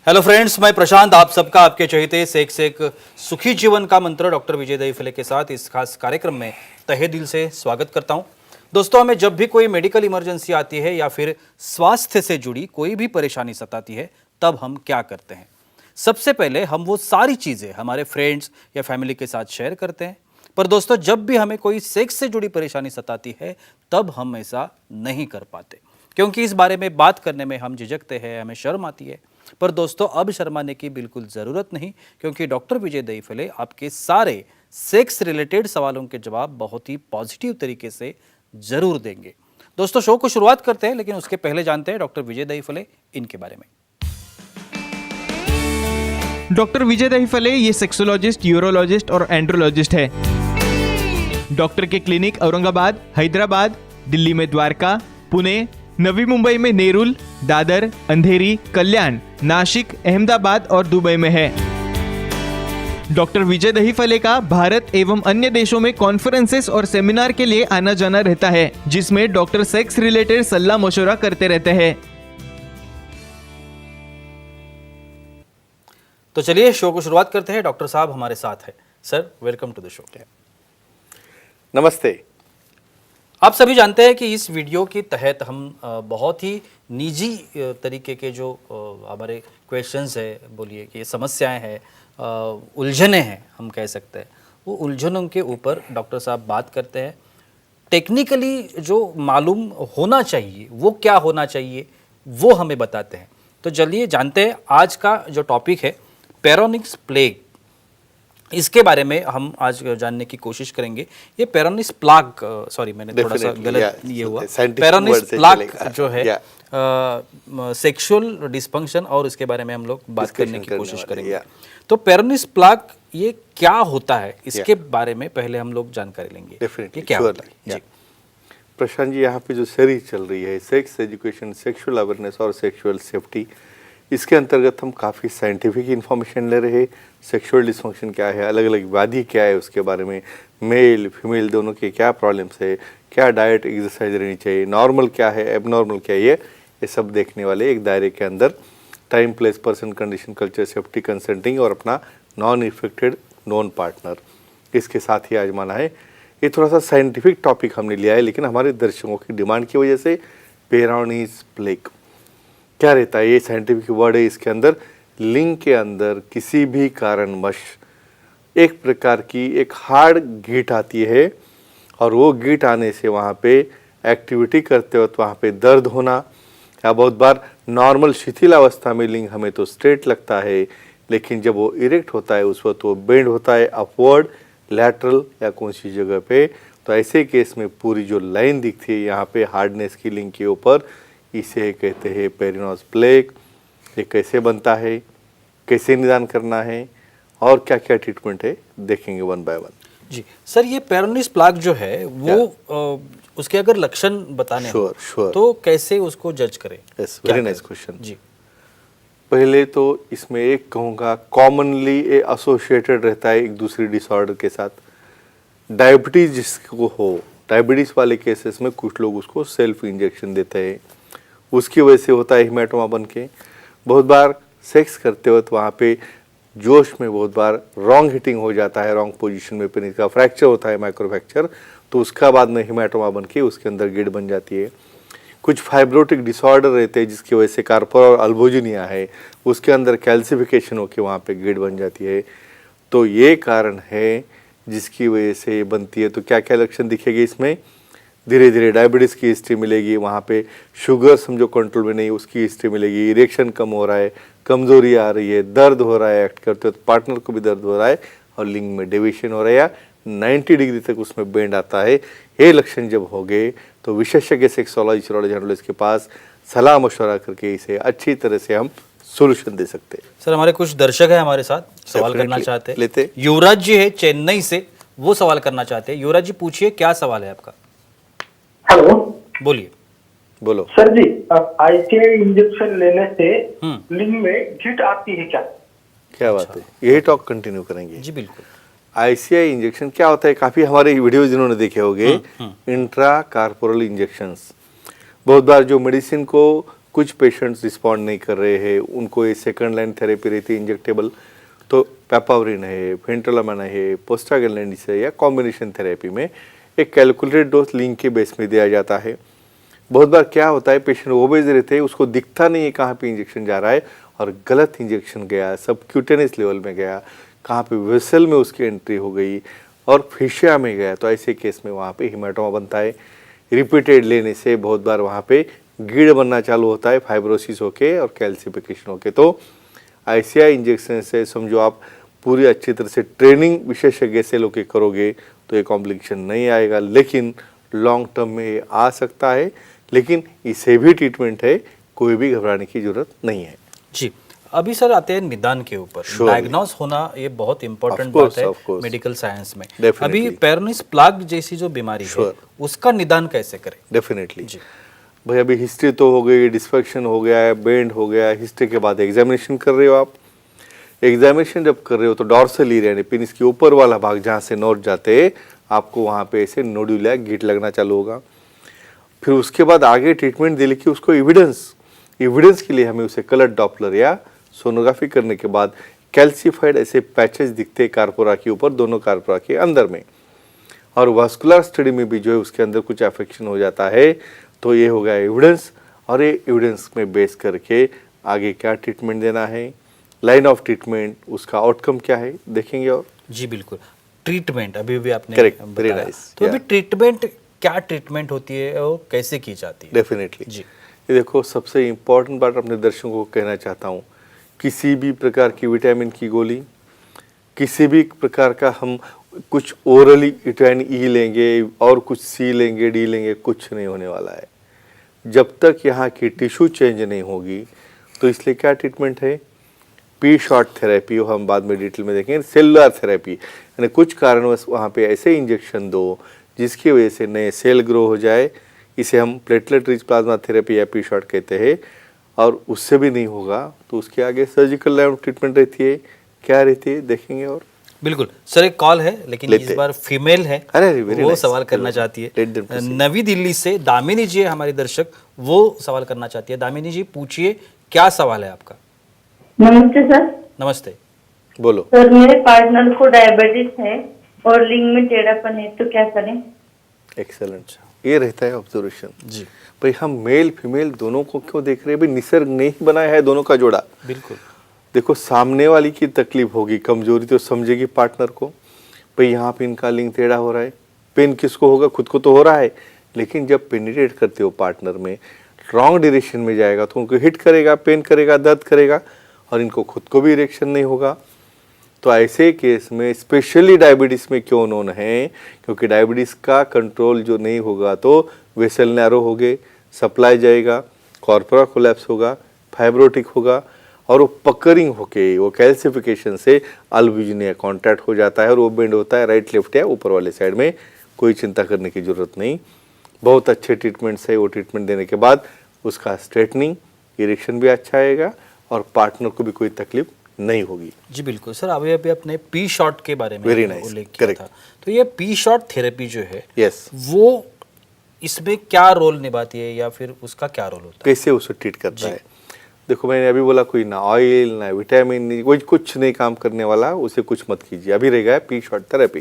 Hello friends, मैं प्रशांत आप सबका आपके चहेते सेक से एक सुखी जीवन का मंत्र डॉक्टर विजय दहीफले के साथ इस खास कार्यक्रम में तहे दिल से स्वागत करता हूं। दोस्तों, हमें जब भी कोई मेडिकल इमरजेंसी आती है या फिर स्वास्थ्य से जुड़ी कोई भी परेशानी सताती है, तब हम क्या करते हैं? सबसे पहले हम वो सारी चीज़ें हमारे फ्रेंड्स या फैमिली के साथ शेयर करते हैं। पर दोस्तों, जब भी हमें कोई सेक्स से जुड़ी परेशानी सताती है, तब हम ऐसा नहीं कर पाते, क्योंकि इस बारे में बात करने में हम झिझकते हैं, हमें शर्म आती है। पर दोस्तों, अब शर्माने की बिल्कुल ज़रूरत नहीं, क्योंकि डॉक्टर विजय दहीफले आपके सारे सेक्स रिलेटेड सवालों के जवाब बहुत ही पॉजिटिव तरीके से ज़रूर देंगे। दोस्तों, शो को शुरुआत करते हैं, लेकिन उसके पहले जानते हैं डॉक्टर विजय दहीफले इनके बारे में। डॉक्टर विजय दहीफले ये सेक्सोलॉजिस्ट, यूरोलॉजिस्ट और एंड्रोलॉजिस्ट है। डॉक्टर के क्लिनिक औरंगाबाद, हैदराबाद, दिल्ली में द्वारका, पुणे, नवी मुंबई में नेरुल, दादर, अंधेरी, कल्याण, नासिक, अहमदाबाद और दुबई में है। डॉक्टर विजय दहीफले का भारत एवं अन्य देशों में कॉन्फ्रेंसेस और सेमिनार के लिए आना जाना रहता है, जिसमें डॉक्टर सेक्स रिलेटेड सलाह मशवरा करते रहते हैं। तो चलिए शो को शुरुआत करते हैं। डॉक्टर साहब हमारे साथ है। Sir, welcome to the show. नमस्ते। आप सभी जानते हैं कि इस वीडियो के तहत हम बहुत ही निजी तरीके के जो हमारे क्वेश्चंस है, बोलिए कि समस्याएं हैं, उलझने हैं, हम कह सकते हैं, वो उलझनों के ऊपर डॉक्टर साहब बात करते हैं। टेक्निकली जो मालूम होना चाहिए, वो क्या होना चाहिए, वो हमें बताते हैं। तो चलिए जानते हैं आज का जो टॉपिक है, पेरोनिक्स प्लेग। इसके बारे में हम आज जानने की कोशिश करेंगे। ये पेरोनिस प्लाग, सॉरी मैंने थोड़ा सा गलत ये हुआ, पेरोनिस प्लाग जो है सेक्सुअल डिस्फंक्शन, और इसके बारे में हम लोग बात करने की कोशिश करेंगे। तो पेरोनिस प्लाग ये क्या होता है, इसके बारे में पहले हम लोग जानकारी लेंगे। डेफिनेटली, क्या होता है जी? प्रशांत जी, यहाँ पे जो सीरीज चल रही है सेक्स एजुकेशन, सेक्सुअल अवेयरनेस और सेक्सुअल सेफ्टी, इसके अंतर्गत हम काफ़ी साइंटिफिक इन्फॉर्मेशन ले रहे हैं। सेक्सुअल डिस्फंक्शन क्या है, अलग अलग व्याधि क्या है, उसके बारे में मेल फीमेल दोनों के क्या प्रॉब्लम्स है, क्या डाइट एक्सरसाइज रहनी चाहिए, नॉर्मल क्या है, एबनॉर्मल क्या है, ये सब देखने वाले एक दायरे के अंदर time, place, person, condition, culture, safety, consenting और अपना नॉन इफेक्टेड नॉन पार्टनर, इसके साथ ही आजमाना है। ये थोड़ा सा साइंटिफिक टॉपिक हमने लिया है, लेकिन हमारे दर्शकों की डिमांड की वजह से पेरोनिस प्लेग क्या रहता है, ये साइंटिफिक वर्ड है। इसके अंदर लिंग के अंदर किसी भी कारणवश एक प्रकार की एक हार्ड गीट आती है, और वो गीट आने से वहाँ पे एक्टिविटी करते वक्त वहाँ पे दर्द होना, या बहुत बार नॉर्मल शिथिल अवस्था में लिंग हमें तो स्ट्रेट लगता है, लेकिन जब वो इरेक्ट होता है उस वक्त वो बेंड होता है अपवर्ड, लैटरल या कौन सी जगह पे। तो ऐसे केस में पूरी जो लाइन दिखती है यहाँ पे हार्डनेस की लिंग के ऊपर, इसे कहते हैं पेरिनोस प्लेग। ये कैसे बनता है, कैसे निदान करना है, और क्या क्या ट्रीटमेंट है, देखेंगे वन बाय वन। जी सर, ये पेरोनिस प्लाग जो है वो उसके अगर लक्षण बताने हो तो कैसे उसको जज करें? यस, वेरी नाइस क्वेश्चन जी। पहले तो इसमें एक कहूँगा, कॉमनली ये एसोसिएटेड रहता है एक दूसरी डिसऑर्डर के साथ। डायबिटीज जिसको हो, डायबिटीज वाले केसेस में कुछ लोग उसको सेल्फ इंजेक्शन देते हैं, उसकी वजह से होता है हिमेटोमा बन के। बहुत बार सेक्स करते वक्त वहाँ पे जोश में बहुत बार रॉन्ग हिटिंग हो जाता है, रॉन्ग पोजीशन में पेनिस का फ्रैक्चर होता है, माइक्रो फ्रैक्चर, तो उसका बाद में हिमेटोमा बन के उसके अंदर गिड बन जाती है। कुछ फाइब्रोटिक डिसऑर्डर रहते हैं जिसकी वजह से कार्पर और अल्बोजिनिया है, उसके अंदर कैल्सिफिकेशन होकर वहाँ पे गिड बन जाती है। तो ये कारण है जिसकी वजह से बनती है। तो क्या क्या लक्षण दिखेंगे इसमें? धीरे धीरे डायबिटीज़ की हिस्ट्री मिलेगी, वहाँ पे शुगर समझो कंट्रोल में नहीं, उसकी हिस्ट्री मिलेगी, इरेक्शन कम हो रहा है, कमजोरी आ रही है, दर्द हो रहा है, एक्ट करते हो पार्टनर को भी दर्द हो रहा है, और लिंग में डेविएशन हो रहा है, या 90 डिग्री तक उसमें बेंड आता है। ये लक्षण जब हो गए तो विशेषज्ञ सेक्सोलॉजिस्ट के पास सलाह मशवरा करके इसे अच्छी तरह से हम सोल्यूशन दे सकते हैं। सर, हमारे कुछ दर्शक है हमारे साथ, सवाल करना चाहते हैं। लेते युवराज जी है चेन्नई से, वो सवाल करना चाहते हैं। युवराज जी, पूछिए, क्या सवाल है आपका? हेलो, बोलिए। बोलो सर जी, आईसीआई इंजेक्शन लेने से लिंग में गिट आती है क्या? क्या बात है, यही टॉक कंटिन्यू करेंगे। जी बिल्कुल। आईसीआई इंजेक्शन क्या होता है, काफी हमारे वीडियो जिन्होंने देखे होंगे, इंट्रा कार्पोरल इंजेक्शंस। बहुत बार जो मेडिसिन को कुछ पेशेंट्स रिस्पॉन्ड नहीं कर रहे हैं, उनको ये सेकंड लाइन थेरेपी रहती है इंजेक्टेबल, तो पेपावरिन है, फेंटोलामैन है, प्रोस्टाग्लैंडिन है, या कॉम्बिनेशन थेरेपी में एक कैलकुलेटेड डोज लिंक के बेस में दिया जाता है। बहुत बार क्या होता है, पेशेंट ओबेज रहते हैं, उसको दिखता नहीं है कहाँ पे इंजेक्शन जा रहा है और गलत इंजेक्शन गया, सबक्यूटेनियस लेवल में गया, कहाँ पे वेसल में उसकी एंट्री हो गई और फिशिया में गया, तो ऐसे केस में वहाँ पे हिमेटोमा बनता है। रिपीटेड लेने से बहुत बार वहाँ पे गिड़ बनना चालू होता है, फाइब्रोसिस होके और कैल्सिफिकेशन होके। तो ICI इंजेक्शन से समझो आप पूरी अच्छी तरह से ट्रेनिंग विशेषज्ञ से लोग करोगे तो ये कॉम्प्लिकेशन नहीं आएगा, लेकिन लॉन्ग टर्म में ये आ सकता है, लेकिन इसे भी ट्रीटमेंट है, कोई भी घबराने की जरूरत नहीं है। जी, अभी सर आते हैं निदान के ऊपर। Surely. डायग्नोस होना ये बहुत इंपॉर्टेंट Of course, बात of है course. मेडिकल साइंस में। Definitely. अभी पेरोनिस प्लाग जैसी जो बीमारी है Sure. उसका निदान कैसे करें? डेफिनेटली जी। भाई, अभी हिस्ट्री तो हो गई, डिस्फेक्शन हो गया है, बेंड हो गया है, हिस्ट्री के बाद एग्जामिनेशन कर रहे हो आप। एग्जामिनेशन जब कर रहे हो तो डॉर्सल एरिया यानी पेनिस के ऊपर वाला भाग जहाँ से नोट जाते हैं, आपको वहाँ पे ऐसे नोड्यूल या गिट लगना चालू होगा। फिर उसके बाद आगे ट्रीटमेंट दे कि उसको एविडेंस के लिए हमें उसे कलर डॉपलर या सोनोग्राफी करने के बाद कैल्सिफाइड ऐसे पैचेस दिखते हैं कार्पोरा के ऊपर, दोनों कार्पोरा के अंदर में। और वास्कुलर स्टडी में भी जो है उसके अंदर कुछ अफेक्शन हो जाता है, तो ये हो गया एविडेंस। और ये एविडेंस में बेस करके आगे क्या ट्रीटमेंट देना है, लाइन ऑफ ट्रीटमेंट, उसका आउटकम क्या है, देखेंगे। और जी बिल्कुल, ट्रीटमेंट अभी भी आपने Correct, very बताया। nice, तो अभी yeah. ट्रीटमेंट क्या ट्रीटमेंट होती है और कैसे की जाती है? डेफिनेटली जी। ये देखो, सबसे इम्पोर्टेंट बात अपने दर्शकों को कहना चाहता हूँ, किसी भी प्रकार की विटामिन की गोली, किसी भी प्रकार का हम कुछ ओरली विटामिन ई लेंगे और कुछ सी लेंगे, डी लेंगे, कुछ नहीं होने वाला है जब तक यहाँ की टिश्यू चेंज नहीं होगी। तो इसलिए क्या ट्रीटमेंट है, पी शॉट थेरेपी, हम बाद में डिटेल में देखेंगे। सेलुलर थेरेपी यानी कुछ कारणवश वहाँ पे ऐसे इंजेक्शन दो जिसकी वजह से नए सेल ग्रो हो जाए, इसे हम प्लेटलेट रिच प्लाज्मा थेरेपी या पी शॉट कहते हैं। और उससे भी नहीं होगा तो उसके आगे सर्जिकल लाइन ऑफ ट्रीटमेंट रहती है। क्या रहती है देखेंगे। और बिल्कुल सर, एक कॉल है लेकिन इस बार फीमेल है, अरे very वो nice. सवाल करना चाहती Let them है। proceed. नवी दिल्ली से दामिनी जी है हमारी दर्शक, वो सवाल करना चाहती है। दामिनी जी पूछिए, क्या सवाल है आपका? नमस्ते सर। नमस्ते। बोलो। सर मेरे पार्टनर को डायबिटीज है और लिंग में टेढ़ापन है, तो क्या करें? एक्सेलेंट, ये रहता है ऑब्जर्वेशन। जी भाई, हम मेल फीमेल दोनों को क्यों देख रहे हैं? भाई, निसर्ग ने ही बनाया है दोनों का जोड़ा। बिल्कुल। देखो, सामने वाली की तकलीफ होगी, कमजोरी तो समझेगी पार्टनर को। भाई, यहाँ पे इनका लिंग टेढ़ा हो रहा है, पेन किसको होगा? खुद को तो हो रहा है, लेकिन जब पेनिट्रेट करते हो पार्टनर में, रॉन्ग डायरेक्शन में जाएगा तो उनको हिट करेगा, पेन करेगा, दर्द करेगा, और इनको खुद को भी इरेक्शन नहीं होगा। तो ऐसे केस में स्पेशली डायबिटीज में क्यों नोन है, क्योंकि डायबिटीज का कंट्रोल जो नहीं होगा तो वेसल नैरो हो गए, सप्लाई जाएगा, कॉर्पोरा कोलैप्स होगा, फाइब्रोटिक होगा, और वो पकरिंग होके वो कैल्सिफिकेशन से अल्ब्यूजिनिया कॉन्ट्रैक्ट हो जाता है और वो बेंड होता है राइट लेफ्ट या ऊपर वाले साइड में। कोई चिंता करने की जरूरत नहीं, बहुत अच्छे ट्रीटमेंट्स है। वो ट्रीटमेंट देने के बाद उसका स्ट्रेटनिंग, इरेक्शन भी अच्छा आएगा और पार्टनर को भी कोई तकलीफ नहीं होगी। जी बिल्कुल सर, अभी अभी अपने पी शॉट के बारे में Very nice, उल्लेख किया correct. था, तो ये पी शॉट थेरेपी जो है यस, वो इसमें क्या रोल निभाती है या फिर उसका क्या रोल होता है? कैसे उसे ट्रीट करता है? देखो, मैंने अभी बोला, कोई ना ऑयल ना विटामिन नहीं, कोई कुछ नहीं काम करने वाला, उसे कुछ मत कीजिए। अभी रह गया पी शॉट थेरेपी,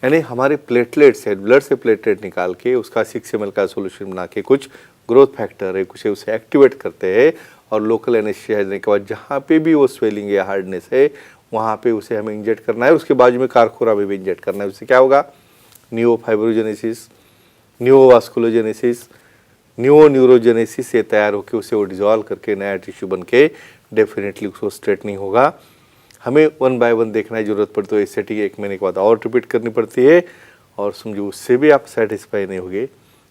यानी हमारे प्लेटलेट्स है, ब्लड से प्लेटलेट निकाल के उसका 6 ml का सोल्यूशन बना के कुछ ग्रोथ फैक्टर है, कुछ उसे एक्टिवेट करते हैं और लोकल एनेस्थीसिया देने के बाद जहाँ पे भी वो स्वेलिंग या हार्डनेस है वहाँ पे उसे हमें इंजेक्ट करना है। उसके बाजू में कारकोरा में भी इंजेक्ट करना है। उससे क्या होगा? न्यूओ फाइब्रोजेनेसिस, न्यूओवास्कुलोजेनेसिस, न्यूरोजेनेसिस ये तैयार होकर उसे वो डिजॉल्व करके नया टिश्यू बन के डेफिनेटली उसको स्ट्रेटनिंग होगा। हमें 1 by 1 देखना है, जरूरत पड़े तो ये सेटिंग 1 महीने के बाद और रिपीट करनी पड़ती है। और समझो उससे भी आप सेटिस्फाई नहीं होगे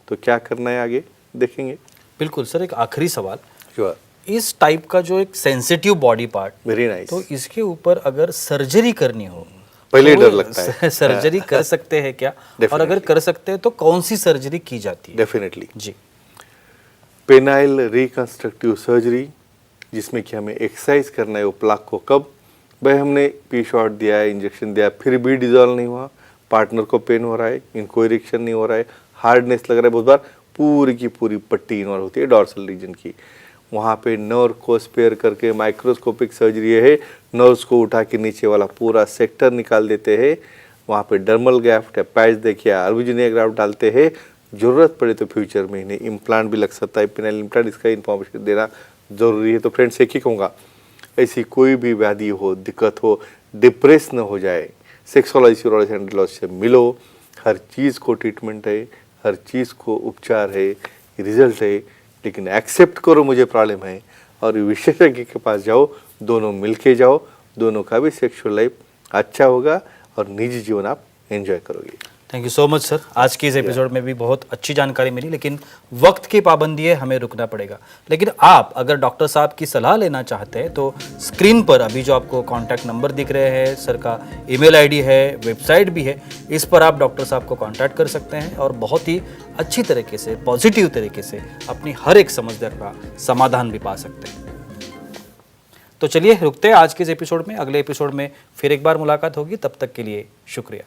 तो क्या करना है आगे देखेंगे। बिल्कुल सर, एक आखिरी सवाल, श्योर, इस टाइप का जो एक sensitive body part, very nice. तो इसके ऊपर अगर सर्जरी करनी हो पहले तो डर लगता है। सर्जरी कर सकते हैं क्या? और अगर कर सकते हैं तो कौन सी सर्जरी की जाती है? डेफिनेटली जी पेनाइल रिकंस्ट्रक्टिव सर्जरी, जिसमें कि हमें एक्सरसाइज करना है वो प्लाक को। कब भाई हमने पी शॉट दिया है, इंजेक्शन दिया, फिर भी डिजॉल्व नहीं हुआ, पार्टनर को पेन हो रहा है, इनको इरेक्शन नहीं हो रहा है, हार्डनेस लग रहा है, बहुत बार पूरी की पूरी पट्टी इन्वॉल्व होती है डॉर्सल रीजन की, वहाँ पे नर्व को स्पेयर करके माइक्रोस्कोपिक सर्जरी है, नर्व्स को उठा के नीचे वाला पूरा सेक्टर निकाल देते हैं। वहाँ पे डर्मल ग्राफ्ट या पैच देखिए अल्बुजिनिया ग्राफ्ट डालते हैं। ज़रूरत पड़े तो फ्यूचर में इन्हें इम्प्लांट भी लग सकता है, पिनल इम्प्लांट, इसका इन्फॉर्मेशन देना ज़रूरी है। तो फ्रेंड्स एक ही कहूँगा, ऐसी कोई भी व्याधि हो, दिक्कत हो, डिप्रेस न हो जाए, सेक्सोलॉजी यूरोलॉजी एंड्रोलॉजी से मिलो। हर चीज़ को ट्रीटमेंट है, हर चीज़ को उपचार है, रिजल्ट है, लेकिन एक्सेप्ट करो मुझे प्रॉब्लम है और विशेषज्ञ के पास जाओ, दोनों मिलके जाओ, दोनों का भी सेक्सुअल लाइफ अच्छा होगा और निजी जीवन आप एंजॉय करोगे। Thank you so much sir. आज की इस एपिसोड में भी बहुत अच्छी जानकारी मिली, लेकिन वक्त की पाबंदी है, हमें रुकना पड़ेगा। लेकिन आप अगर डॉक्टर साहब की सलाह लेना चाहते हैं तो स्क्रीन पर अभी जो आपको कॉन्टैक्ट नंबर दिख रहे हैं, सर का ईमेल आईडी है, वेबसाइट भी है, इस पर आप डॉक्टर साहब को कॉन्टैक्ट कर सकते हैं और बहुत ही अच्छी तरीके से, पॉजिटिव तरीके से अपनी हर एक समस्या का समाधान भी पा सकते हैं। तो चलिए रुकते हैं आज के इस एपिसोड में। अगले एपिसोड में फिर एक बार मुलाकात होगी, तब तक के लिए शुक्रिया।